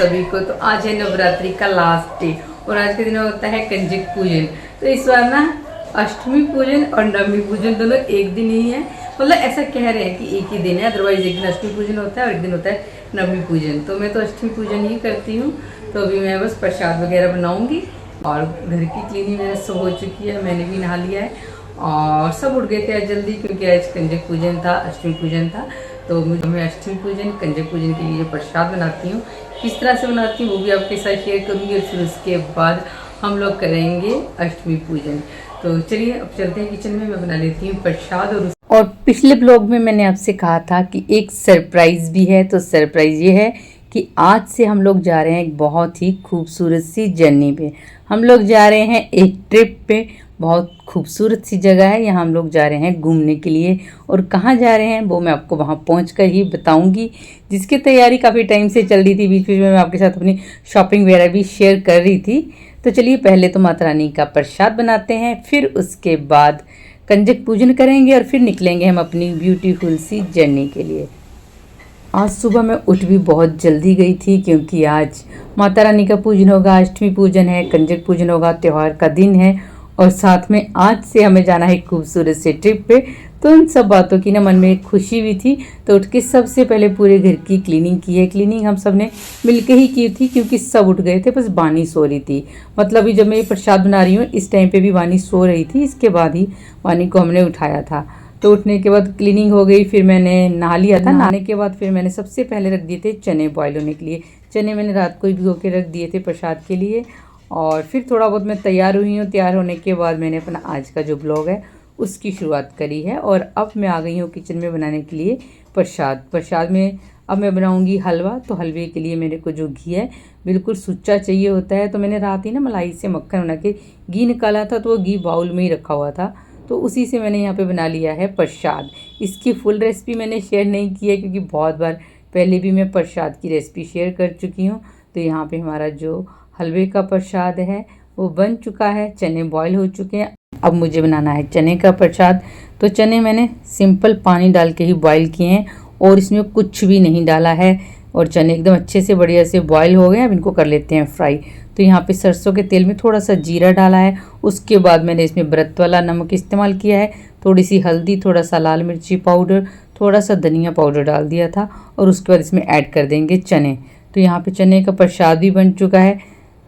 सभी को। तो आज है नवरात्रि का लास्ट डे और आज के दिन होता है कंजक पूजन। तो इस बार ना अष्टमी पूजन और नवमी पूजन दोनों एक दिन ही है। मतलब ऐसा कह रहे हैं कि एक ही दिन है, अदरवाइज एक दिन अष्टमी पूजन होता है और एक दिन होता है नवमी पूजन। तो मैं तो अष्टमी पूजन ही करती हूँ। तो अभी मैं बस प्रसाद वगैरह बनाऊंगी और घर की क्लीनिंग मेरा सब हो चुकी है, मैंने भी नहा लिया है और सब उठ गए थे आज जल्दी क्योंकि आज कंजक पूजन था, अष्टमी पूजन था। तो मैं अष्टमी पूजन कंजक पूजन के लिए प्रसाद बनाती हूँ, किस तरह से बनाती हूँ वो भी आपके साथ शेयर करूँगी और फिर उसके बाद हम लोग करेंगे अष्टमी पूजन। तो चलिए अब चलते हैं किचन में, मैं बना लेती हूँ प्रसाद। और पिछले ब्लॉग में मैंने आपसे कहा था कि एक सरप्राइज़ भी है। तो सरप्राइज़ ये है कि आज से हम लोग जा रहे हैं एक बहुत ही खूबसूरत सी जर्नी पे। हम लोग जा रहे हैं एक ट्रिप पे, बहुत खूबसूरत सी जगह है, यहाँ हम लोग जा रहे हैं घूमने के लिए। और कहाँ जा रहे हैं वो मैं आपको वहाँ पहुँचकर ही बताऊँगी, जिसकी तैयारी काफ़ी टाइम से चल रही थी। बीच बीच में मैं आपके साथ अपनी शॉपिंग वगैरह भी शेयर कर रही थी। तो चलिए पहले तो माता रानी का प्रसाद बनाते हैं, फिर उसके बाद कंजक पूजन करेंगे और फिर निकलेंगे हम अपनी ब्यूटीफुल सी जर्नी के लिए। आज सुबह मैं उठ भी बहुत जल्दी गई थी क्योंकि आज माता रानी का पूजन होगा, अष्टमी पूजन है, कंजक पूजन होगा, त्यौहार का दिन है और साथ में आज से हमें जाना है खूबसूरत से ट्रिप पे। तो उन सब बातों की ना मन में एक खुशी भी थी। तो उठ के सबसे पहले पूरे घर की क्लीनिंग की है। क्लीनिंग हम सब ने मिलके ही की थी क्योंकि सब उठ गए थे, बस वानी सो रही थी। मतलब जब मैं ये प्रसाद बना रही हूँ इस टाइम पे भी वानी सो रही थी, इसके बाद ही वानी को हमने उठाया था। तो उठने के बाद क्लीनिंग हो गई, फिर मैंने नहा लिया था। नहाने के बाद फिर मैंने सबसे पहले रख दिए थे चने बॉयल होने के लिए। चने मैंने रात को ही भिगो के रख दिए थे प्रसाद के लिए। और फिर थोड़ा बहुत मैं तैयार हुई हूँ। तैयार होने के बाद मैंने अपना आज का जो ब्लॉग है उसकी शुरुआत करी है और अब मैं आ गई हूँ किचन में बनाने के लिए प्रसाद में अब मैं बनाऊँगी हलवा। तो हलवे के लिए मेरे को जो घी है बिल्कुल सुच्चा चाहिए होता है। तो मैंने रात ही ना मलाई से मक्खन बना के घी निकाला था, तो वो घी बाउल में ही रखा हुआ था, तो उसी से मैंने यहाँ पे बना लिया है प्रसाद। इसकी फुल रेसिपी मैंने शेयर नहीं की है क्योंकि बहुत बार पहले भी मैं प्रसाद की रेसिपी शेयर कर चुकी हूँ। तो यहाँ पे हमारा जो हलवे का प्रसाद है वो बन चुका है, चने बॉयल हो चुके हैं। अब मुझे बनाना है चने का प्रसाद। तो चने मैंने सिंपल पानी डाल के ही बॉयल किए हैं और इसमें कुछ भी नहीं डाला है और चने एकदम अच्छे से बढ़िया से बॉयल हो गए। अब इनको कर लेते हैं फ्राई। तो यहाँ पे सरसों के तेल में थोड़ा सा जीरा डाला है, उसके बाद मैंने इसमें व्रत वाला नमक इस्तेमाल किया है, थोड़ी सी हल्दी, थोड़ा सा लाल मिर्ची पाउडर, थोड़ा सा धनिया पाउडर डाल दिया था और उसके बाद इसमें ऐड कर देंगे चने। तो यहाँ पे चने का प्रसाद भी बन चुका है।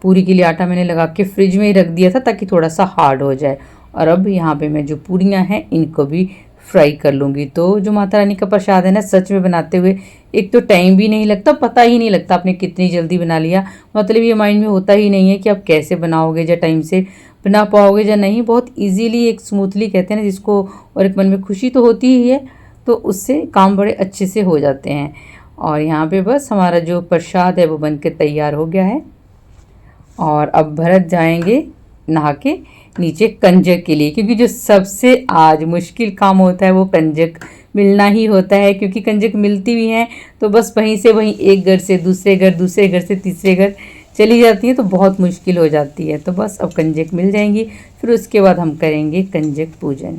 पूरी के लिए आटा मैंने लगा के फ्रिज में ही रख दिया था ताकि थोड़ा सा हार्ड हो जाए। और अब यहाँ पे मैं जो पूरियाँ हैं इनको भी फ्राई कर लूँगी। तो जो माता रानी का प्रसाद है ना, सच में बनाते हुए एक तो टाइम भी नहीं लगता, पता ही नहीं लगता आपने कितनी जल्दी बना लिया। मतलब ये माइंड में होता ही नहीं है कि आप कैसे बनाओगे या टाइम से बना पाओगे या नहीं। बहुत इजीली एक स्मूथली कहते हैं ना जिसको, और एक मन में खुशी तो होती ही है, तो उससे काम बड़े अच्छे से हो जाते हैं। और यहाँ पे बस हमारा जो प्रसाद है वो बन के तैयार हो गया है। और अब भरत जाएंगे नहा के नीचे कंजक के लिए, क्योंकि जो सबसे आज मुश्किल काम होता है वो कंजक मिलना ही होता है। क्योंकि कंजक मिलती भी हैं तो बस वहीं से वहीं एक घर से दूसरे घर, दूसरे घर से तीसरे घर चली जाती है, तो बहुत मुश्किल हो जाती है। तो बस अब कंजक मिल जाएंगी, फिर उसके बाद हम करेंगे कंजक पूजन।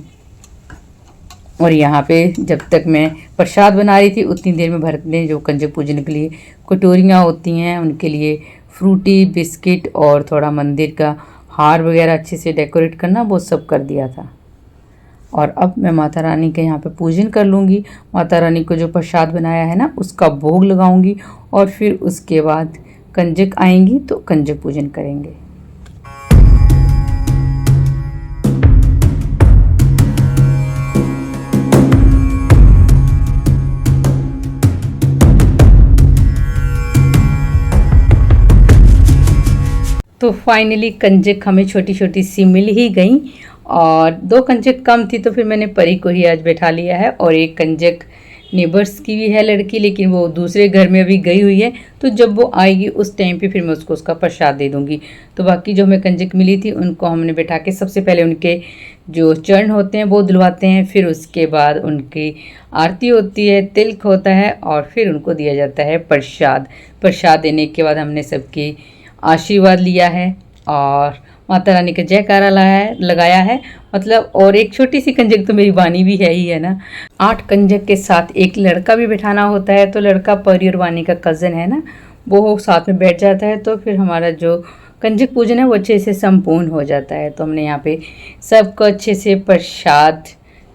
और यहाँ पे जब तक मैं प्रसाद बना रही थी उतनी देर में भरत ने जो कंजक पूजन के लिए कटोरियाँ होती हैं उनके लिए फ्रूटी, बिस्किट और थोड़ा मंदिर का हार वगैरह अच्छे से डेकोरेट करना वो सब कर दिया था। और अब मैं माता रानी के यहाँ पे पूजन कर लूँगी। माता रानी को जो प्रसाद बनाया है ना उसका भोग लगाऊंगी और फिर उसके बाद कंजक आएंगी तो कंजक पूजन करेंगे। तो फाइनली कंजक हमें छोटी छोटी सी मिल ही गई और 2 कंजक कम थी, तो फिर मैंने परी को ही आज बैठा लिया है। और एक कंजक नेबर्स की भी है लड़की, लेकिन वो दूसरे घर में अभी गई हुई है, तो जब वो आएगी उस टाइम पे फिर मैं उसको उसका प्रसाद दे दूँगी। तो बाकी जो हमें कंजक मिली थी उनको हमने बैठा के सबसे पहले उनके जो चरण होते हैं वो धुलवाते हैं, फिर उसके बाद उनकी आरती होती है, तिलक होता है और फिर उनको दिया जाता है प्रसाद। प्रसाद देने के बाद हमने सबकी आशीर्वाद लिया है और माता रानी का जयकारा लगाया है। मतलब और एक छोटी सी कंजक तो मेरी वानी भी है ही है ना। 8 कंजक के साथ एक लड़का भी बैठाना होता है, तो लड़का परी और वानी का कज़न है ना, वो साथ में बैठ जाता है तो फिर हमारा जो कंजक पूजन है वो अच्छे से संपूर्ण हो जाता है। तो हमने यहाँ पे सबको अच्छे से प्रसाद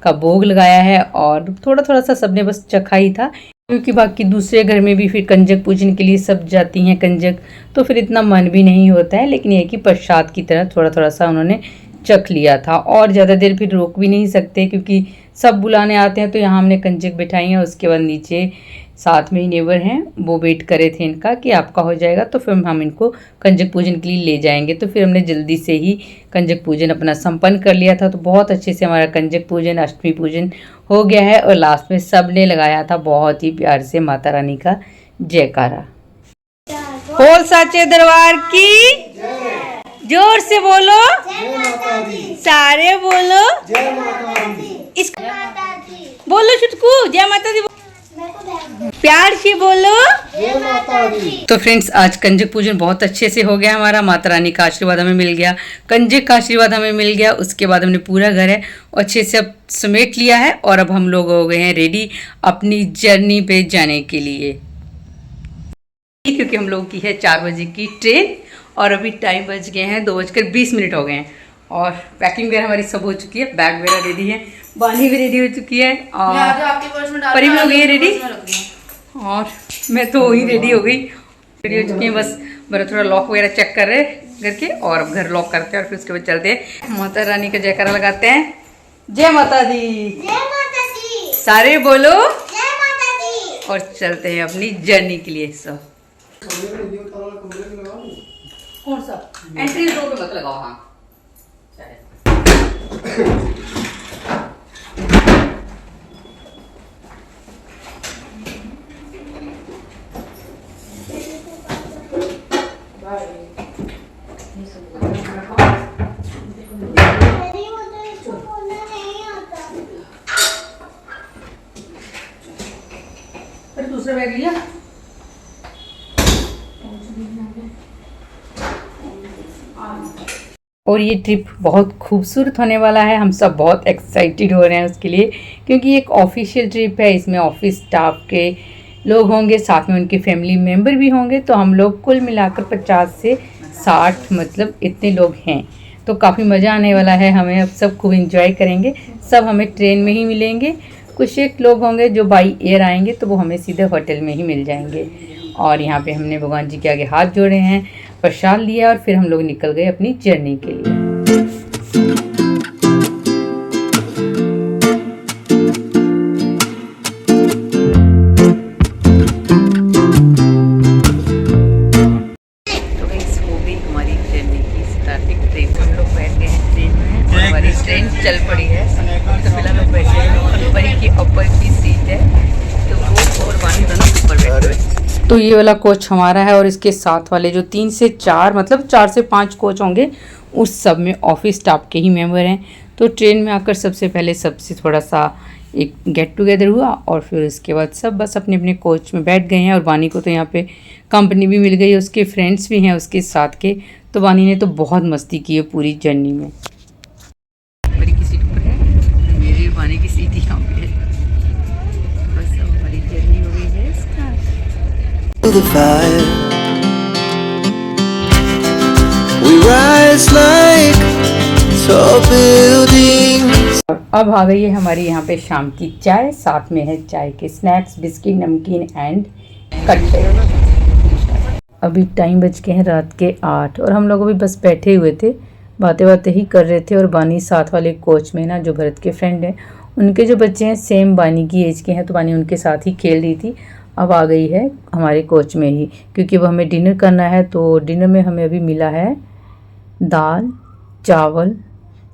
का भोग लगाया है और थोड़ा थोड़ा सा सबने बस चखा ही था, क्योंकि बाकी दूसरे घर में भी फिर कंजक पूजन के लिए सब जाती हैं कंजक, तो फिर इतना मन भी नहीं होता है। लेकिन ये कि प्रसाद की तरह थोड़ा थोड़ा सा उन्होंने चख लिया था और ज़्यादा देर फिर रोक भी नहीं सकते, क्योंकि सब बुलाने आते हैं। तो यहाँ हमने कंजक बिठाई है, उसके बाद नीचे साथ में ही नेबर हैं वो वेट करे थे इनका कि आपका हो जाएगा तो फिर हम इनको कंजक पूजन के लिए ले जाएंगे। तो फिर हमने जल्दी से ही कंजक पूजन अपना संपन्न कर लिया था। तो बहुत अच्छे से हमारा कंजक पूजन, अष्टमी पूजन हो गया है और लास्ट में सब ने लगाया था बहुत ही प्यार से माता रानी का जयकारा। बोल साचे दरबार की जोर से बोलो, सारे बोलो, बोलो छुटकू जय माता दी, प्यार से बोलो जय माता दी। तो फ्रेंड्स आज कंजक पूजन बहुत अच्छे से हो गया हमारा, माता रानी का आशीर्वाद हमें मिल गया, कंजक का आशीर्वाद हमें मिल गया। उसके बाद हमने पूरा घर है अच्छे से अब समेट लिया है और अब हम लोग हो गए हैं रेडी अपनी जर्नी पे जाने के लिए, क्योंकि हम लोगों की है 4 बजे की ट्रेन और अभी टाइम बज गए हैं 2:20 हो गए हैं और पैकिंग वगैरह हमारी सब हो चुकी है, बैग वगैरह रेडी है, बानी भी रेडी हो चुकी है और परी भी हो गई है रेडी और मैं तो ही रेडी हो चुकी है। बस मेरा थोड़ा लॉक वगैरह चेक कर रहे घर के और अब घर लॉक करते हैं और फिर उसके बाद चलते हैं, माता रानी का जयकारा लगाते हैं। जय माता दी, जय माता दी, सारे बोलो जय माता दी और चलते हैं अपनी जर्नी के लिए। सब कौन सा एंट्री डोर पे मत लगाओ। हाँ दूसरा बैग लिया और ये ट्रिप बहुत खूबसूरत होने वाला है। हम सब बहुत एक्साइटेड हो रहे हैं उसके लिए, क्योंकि एक ऑफिशियल ट्रिप है, इसमें ऑफिस स्टाफ के लोग होंगे, साथ में उनके फैमिली मेम्बर भी होंगे। तो हम लोग कुल मिलाकर 50 से 60 मतलब इतने लोग हैं, तो काफ़ी मज़ा आने वाला है हमें। अब सब खूब इंजॉय करेंगे, सब हमें ट्रेन में ही मिलेंगे। कुछ एक लोग होंगे जो बाई एयर आएंगे तो वो हमें सीधे होटल में ही मिल जाएंगे। और यहाँ पे हमने भगवान जी के आगे हाथ जोड़े हैं, प्रसाद लिया और फिर हम लोग निकल गए अपनी जर्नी के लिए। तो गाइस हो गई हमारी जर्नी की स्टार्टिंग। ट्रेन हम लोग बैठ गए हैं ट्रेन में और हमारी ट्रेन चल पड़ी है। तो फिलहाल लोग बैठे हैं और बड़ी की ऊपर की सीट है, तो वो और वानी दोनों ऊपर बैठे हुए। तो ये वाला कोच हमारा है और इसके साथ वाले जो 3 से 4 मतलब 4 से 5 कोच होंगे, उस सब में ऑफिस स्टाफ के ही मेंबर हैं। तो ट्रेन में आकर सबसे पहले सबसे थोड़ा सा एक गेट टुगेदर हुआ और फिर उसके बाद सब बस अपने अपने कोच में बैठ गए हैं। और वानी को तो यहाँ पे कंपनी भी मिल गई, उसके फ्रेंड्स भी हैं उसके साथ के। तो वानी ने तो बहुत मस्ती की है पूरी जर्नी में। मेरी की सीट पर है, मेरी वानी की सीट यहाँ पे है। बस अब हमारी जर्नी हो गई है start. The fire. We rise like tall buildings. अब आ गई है हमारी यहाँ पे शाम की चाय, साथ में है चाय के स्नैक्स, बिस्किट, नमकीन एंड कट्टे। अभी टाइम बज गए हैं रात के 8 और हम लोग अभी बस बैठे हुए थे, बातें बातें ही कर रहे थे। और बानी साथ वाले कोच में ना जो भरत के फ्रेंड हैं, उनके जो बच्चे हैं सेम बानी की एज के हैं, तो बानी उनके साथ ही खेल रही थी। अब आ गई है हमारे कोच में ही, क्योंकि वो हमें डिनर करना है। तो डिनर में हमें अभी मिला है दाल चावल,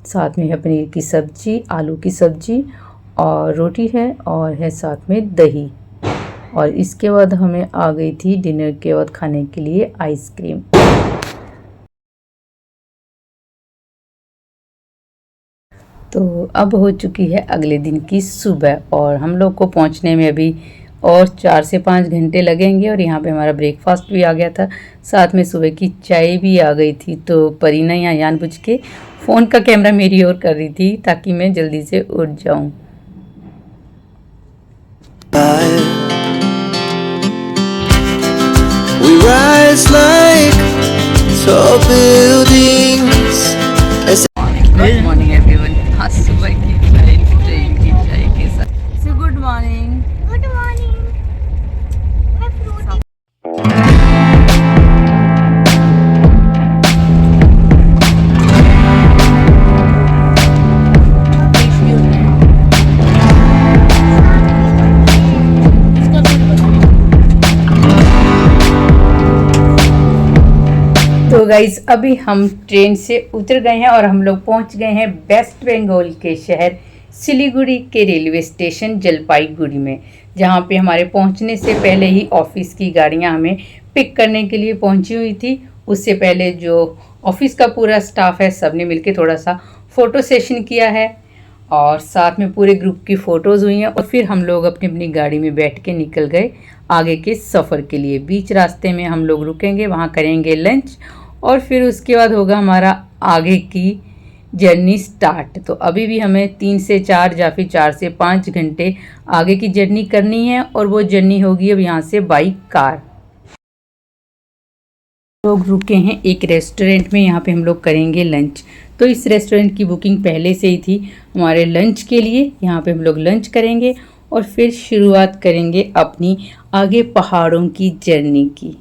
साथ में है पनीर की सब्ज़ी, आलू की सब्ज़ी और रोटी है और है साथ में दही। और इसके बाद हमें आ गई थी डिनर के बाद खाने के लिए आइसक्रीम। तो अब हो चुकी है अगले दिन की सुबह और हम लोग को पहुंचने में अभी और 4 से 5 घंटे लगेंगे। और यहाँ पे हमारा ब्रेकफास्ट भी आ गया था, साथ में सुबह की चाय भी आ गई थी। तो परीना यहाँ जानबूझ के फ़ोन का कैमरा मेरी ओर कर रही थी ताकि मैं जल्दी से उठ जाऊँ। We rise like tall buildings. Good morning everyone. आज सुबह की चाय ट्रेन की चाय के साथ। So good morning. Good morning. मैं फ्रूटी तो गाइज अभी हम ट्रेन से उतर गए हैं और हम लोग पहुंच गए हैं वेस्ट बंगाल के शहर सिलीगुड़ी के रेलवे स्टेशन जलपाईगुड़ी में, जहां पे हमारे पहुंचने से पहले ही ऑफिस की गाड़ियां हमें पिक करने के लिए पहुंची हुई थी। उससे पहले जो ऑफिस का पूरा स्टाफ है सबने मिलकर थोड़ा सा फ़ोटो सेशन किया है और साथ में पूरे ग्रुप की फ़ोटोज़ हुई हैं और फिर हम लोग अपनी अपनी गाड़ी में बैठ के निकल गए आगे के सफ़र के लिए। बीच रास्ते में हम लोग रुकेंगे, वहाँ करेंगे लंच और फिर उसके बाद होगा हमारा आगे की जर्नी स्टार्ट। तो अभी भी हमें 3 से 4 या फिर 4 से 5 घंटे आगे की जर्नी करनी है और वो जर्नी होगी अब यहाँ से बाई कार। लोग रुके हैं एक रेस्टोरेंट में, यहाँ पे हम लोग करेंगे लंच। तो इस रेस्टोरेंट की बुकिंग पहले से ही थी हमारे लंच के लिए। यहाँ पे हम लोग लंच करेंगे और फिर शुरुआत करेंगे अपनी आगे पहाड़ों की जर्नी की।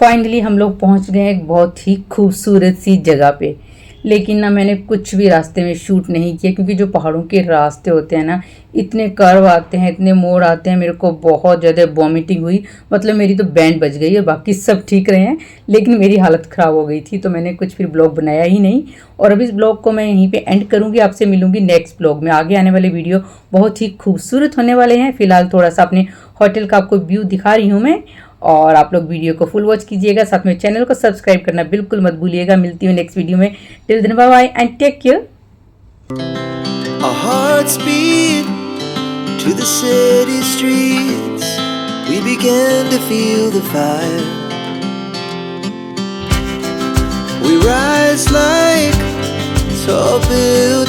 फाइनली हम लोग पहुंच गए एक बहुत ही खूबसूरत सी जगह पे, लेकिन ना मैंने कुछ भी रास्ते में शूट नहीं किया क्योंकि जो पहाड़ों के रास्ते होते हैं ना, इतने कर्व आते हैं, इतने मोड़ आते हैं, मेरे को बहुत ज़्यादा वॉमिटिंग हुई। मतलब मेरी तो बैंड बज गई और बाकी सब ठीक रहे हैं, लेकिन मेरी हालत ख़राब हो गई थी तो मैंने कुछ फिर ब्लॉग बनाया ही नहीं। और अब इस ब्लॉग को मैं यहीं पे एंड करूँगी, आपसे मिलूँगी नेक्स्ट ब्लॉग में। आगे आने वाले वीडियो बहुत ही खूबसूरत होने वाले हैं। फिलहाल थोड़ा सा अपने होटल का आपको व्यू दिखा रही हूँ मैं, और आप लोग वीडियो को फुल वॉच कीजिएगा, साथ में चैनल को सब्सक्राइब करना बिल्कुल मत भूलिएगा। मिलती हूँ नेक्स्ट वीडियो में। Till then bye bye and take care. Our hearts beat to the city streets. We began to feel the fire. We rise like tall buildings.